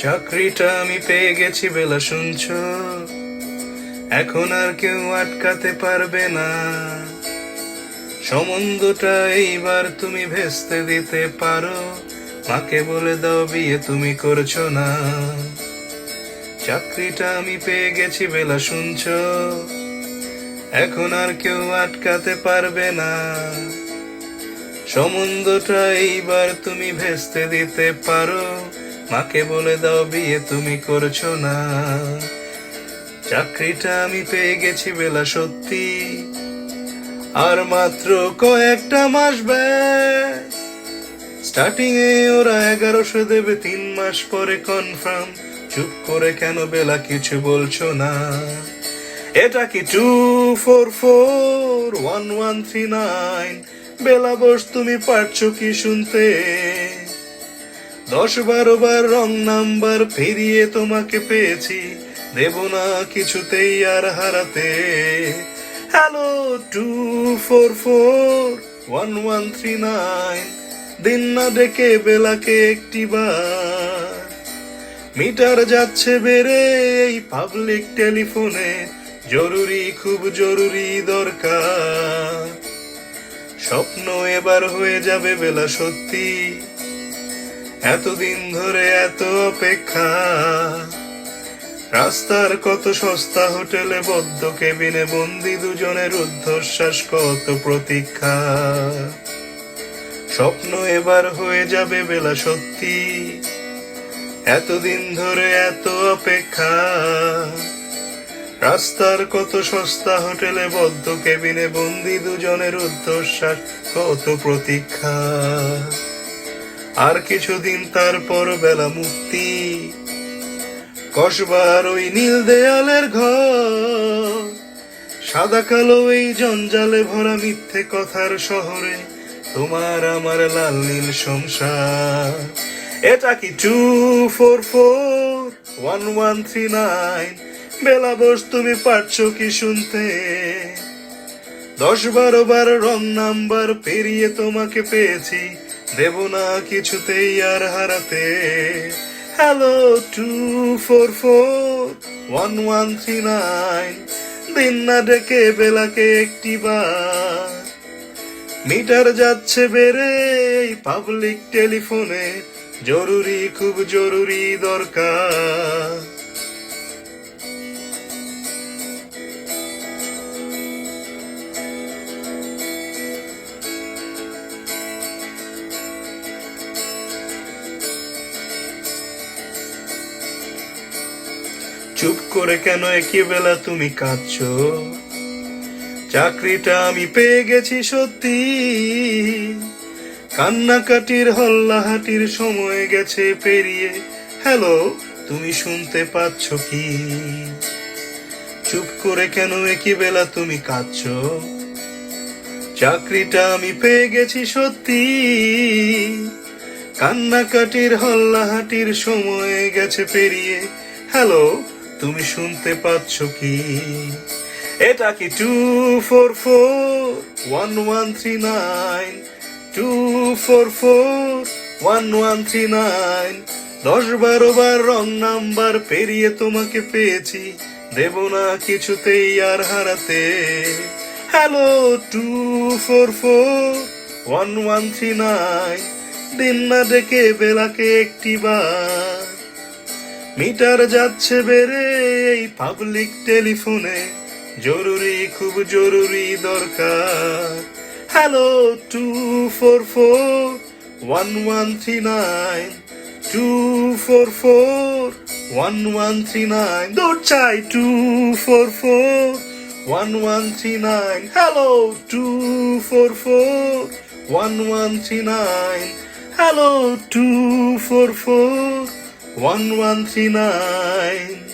চাকরিটা আমি পেয়ে গেছি বেলা শুনছো, এখন আর কেউ আটকাতে পারবে না। সম্বন্ধটা এইবার তুমি ভেস্তে দিতে পারো, মাকে বলে দাও বিয়ে তুমি করছো না। চাকরিটা আমি পেয়ে গেছি বেলা শুনছো, এখন আর কেউ আটকাতে পারবে না। সম্বন্ধটা এইবার তুমি ভেস্তে দিতে পারো, মাকে বলে দাও বিয়ে তুমি করছো না। চাকরিটা আমি পেয়ে গেছি বেলা সত্যি, আর মাত্র কয়েকটা মাস ব্যাস। স্টার্টিং এ ওরা 1100 দেবে, 3 মাস পরে কনফার্ম। চুপ করে কেন বেলা কিছু বলছো না? এটা কি 2441139? বেলা বস তুমি পারছো কি শুনতে? 10-12 বার রং নাম্বার ফিরিয়ে তোমাকে পেয়েছি, দেব না কিছুতেই আর হারাতে। হ্যালো 2441139, দিন না ডেকে বেলাকে একটি বার। মিটার যাচ্ছে বেড়ে এই পাবলিক টেলিফোনে, জরুরি খুব জরুরি দরকার। স্বপ্ন এবার হয়ে যাবে বেলা সত্যি, এতদিন ধরে এত অপেক্ষা। রাস্তার কত সস্তা হোটেলে বদ্ধ কেবিনে বন্দি দুজনের রুদ্ধশ্বাস, কত প্রতীক্ষা। স্বপ্ন এবার হয়ে যাবে বেলা সত্যি, এতদিন ধরে এত অপেক্ষা। রাস্তার কত সস্তা হোটেলে বদ্ধ কেবিনে বন্দি দুজনের রুদ্ধশ্বাস, কত প্রতীক্ষা। আর কিছুদিন তারপর বেলা মুক্তি, কসবার ওই নীল দেয়ালের ঘর। সাদা কালো এই জঞ্জালে ভরা মিথ্যে কথার শহরে, তোমার আমার লাল নীল সংসার। এটা কি 2441139? বেলা বস তুমি পারছো কি শুনতে? 10-12 বার রং নাম্বার পেরিয়ে তোমাকে পেয়েছি, দেব না কিছুতেই আর হারাতে। হ্যালো 2441139, দিন না ডেকে বেলাকে একটি বার। মিটার যাচ্ছে বেড়ে এই পাবলিক টেলিফোনে, জরুরি খুব জরুরি দরকার। চুপ করে কেন একই বেলা তুমি কাঁদছো? চাকরিটা আমি পেয়ে গেছি সত্যি, কান্নাকাটির হল্লাহাটির সময় গেছে পেরিয়ে। হ্যালো, তুমি শুনতে পাচ্ছ কি? চুপ করে কেন একই বেলা তুমি কাঁদছো? চাকরিটা আমি পেয়ে গেছি সত্যি, কান্নাকাটির হল্লাহাটির সময় গেছে পেরিয়ে। হ্যালো, তুমি শুনতে পাচ্ছ কি? এটা কি 2441139? 2441139, 10-12 বার রং নাম্বার পেরিয়ে তোমাকে পেয়েছি, দেব না কিছুতেই আর হারাতে। হ্যালো 2441139, দিন না ডেকে বেলাকে একটি বার। মিটার যাচ্ছে বেড়ে এই পাবলিক টেলিফোনে, জরুরি খুব জরুরি দরকার। হ্যালো 2441139, 2441139, দৌড় চাই 2441139। Hello 2441139, hello 2441139।